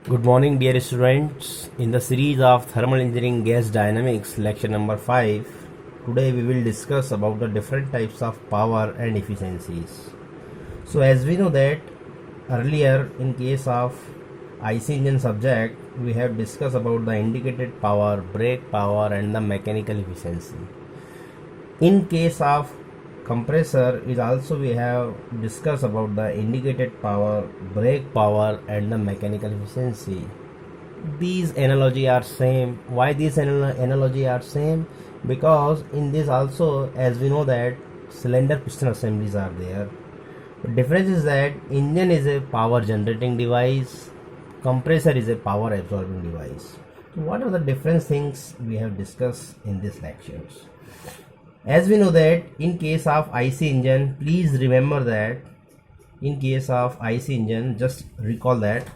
Good morning, dear students. In the series of Thermal Engineering Gas Dynamics, lecture number 5, today we will discuss about the different types of power and efficiencies. So, as we know that earlier in case of IC engine subject, we have discussed about the indicated power, brake power, and the mechanical efficiency. In case of compressor is also we have discussed about the indicated power, brake power, and the mechanical efficiency. These analogy are same. Why these analogy are same? Because in this also, as we know that cylinder piston assemblies are there. The difference is that engine is a power generating device, compressor is a power absorbing device. So what are the different things we have discussed in these lectures? As we know that in case of IC engine, please remember that in case of IC engine, just recall that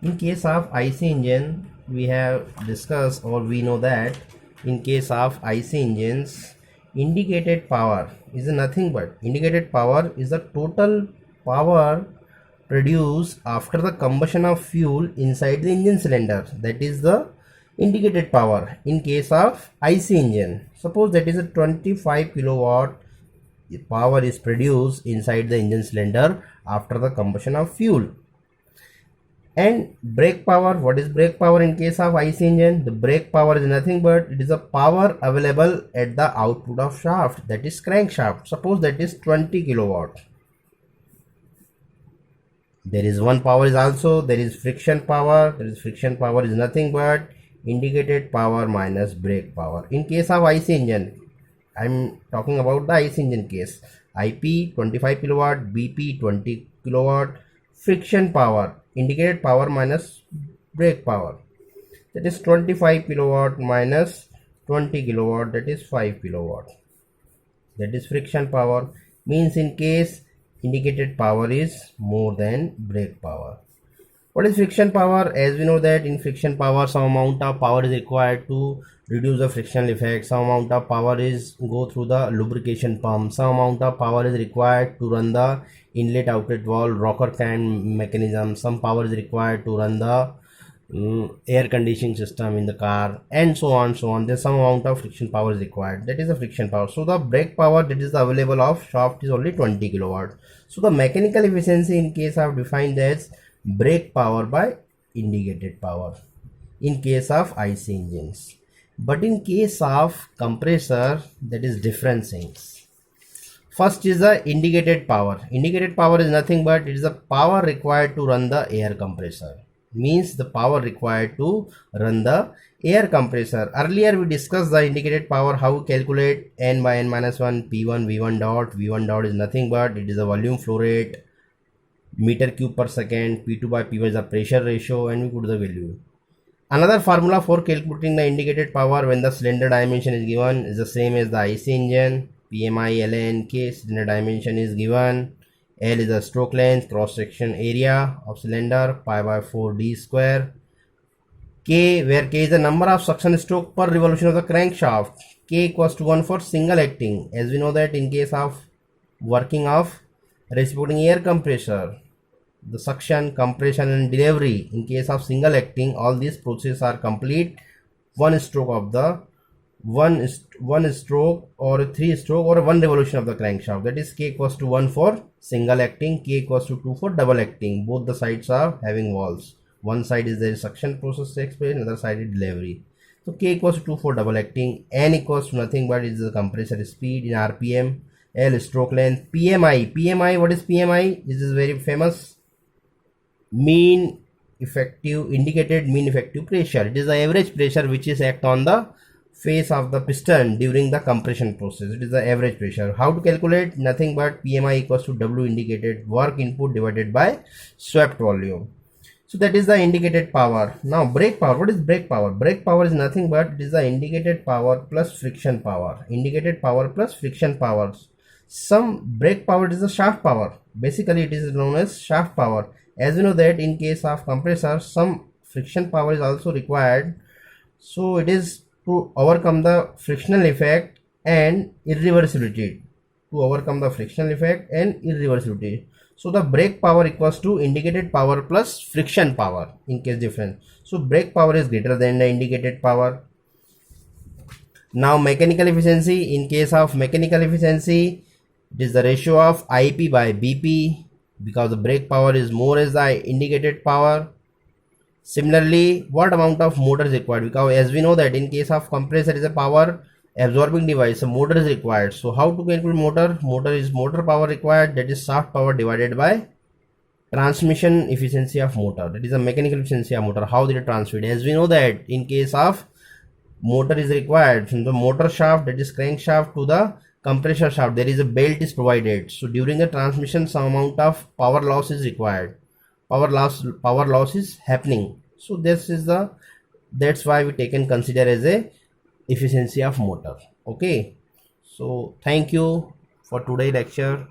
in case of IC engine, we have discussed or we know that in case of IC engines, indicated power is nothing but indicated power is the total power produced after the combustion of fuel inside the engine cylinder. That is the indicated power in case of IC engine. Suppose that is a 25 kilowatt power is produced inside the engine cylinder after the combustion of fuel. And brake power, what is brake power in case of IC engine? The brake power is nothing but it is a power available at the output of shaft, that is crankshaft. Suppose that is 20 kilowatt. There is one power is also, there is friction power. There is friction power is nothing but indicated power minus brake power. In case of IC engine, I am talking about the IC engine case. IP 25 kilowatt, BP 20 kilowatt, friction power, indicated power minus brake power. That is 25 kilowatt minus 20 kilowatt, that is 5 kilowatt. That is friction power. Means in case indicated power is more than brake power. What is friction power? As we know that in friction power, some amount of power is required to reduce the frictional effect. Some amount of power is go through the lubrication pump. Some amount of power is required to run the inlet outlet valve, rocker can mechanism. Some power is required to run the air conditioning system in the car, and so on, so on. There's some amount of friction power is required. That is the friction power. So the brake power that is the available of shaft is only 20 kilowatt. So the mechanical efficiency in case I have defined as brake power by indicated power in case of IC engines. But in case of compressor, that is different things. First is the indicated power. Indicated power is nothing but it is the power required to run the air compressor. Means the power required to run the air compressor. Earlier we discussed the indicated power, how we calculate n by n minus 1 P1 V1 dot. V1 dot is nothing but it is a volume flow rate, meter cube per second. P2 by P1 is the pressure ratio, and we put the value. Another formula for calculating the indicated power when the cylinder dimension is given is the same as the IC engine. PMI ln K, cylinder dimension is given. L is the stroke length, cross section area of cylinder, pi by 4 d square. K, where K is the number of suction stroke per revolution of the crankshaft. K equals to 1 for single acting. As we know that in case of working of reciprocating air compressor, the suction, compression, and delivery in case of single acting, all these processes are complete one stroke of the one stroke or 3 stroke or 1 revolution of the crankshaft. That is K equals to 1 for single acting, K equals to 2 for double acting. Both the sides are having valves. One side is the suction process takes place, another side is delivery. So K equals to 2 for double acting, N equals to nothing but it is the compressor speed in RPM, L stroke length, PMI, what is PMI? This is very famous. Mean effective, indicated mean effective pressure. It is the average pressure which is act on the face of the piston during the compression process. It is the average pressure. How to calculate? Nothing but PMI equals to W indicated work input divided by swept volume. So that is the indicated power. Now brake power. What is brake power? Brake power is nothing but it is the indicated power plus friction power. Indicated power plus friction power. Some brake power is the shaft power. Basically it is known as shaft power. As we know that in case of compressor, some friction power is also required. So it is to overcome the frictional effect and irreversibility. To overcome the frictional effect and irreversibility. So the brake power equals to indicated power plus friction power in case difference. So brake power is greater than the indicated power. Now mechanical efficiency, in case of mechanical efficiency, it is the ratio of IP by BP, because the brake power is more as the indicated power. Similarly, what amount of motor is required? Because as we know that in case of compressor is a power absorbing device, a motor is required. So how to calculate motor? Motor is motor power required, that is shaft power divided by transmission efficiency of motor, that is the mechanical efficiency of motor. How did it transmit? As we know that in case of motor is required from the motor shaft, that is crankshaft, to the compressor shaft, there is a belt is provided. So during the transmission some amount of power loss is required, power loss is happening. So this is the, that's why we taken consider as a efficiency of motor. Okay, so thank you for today lecture.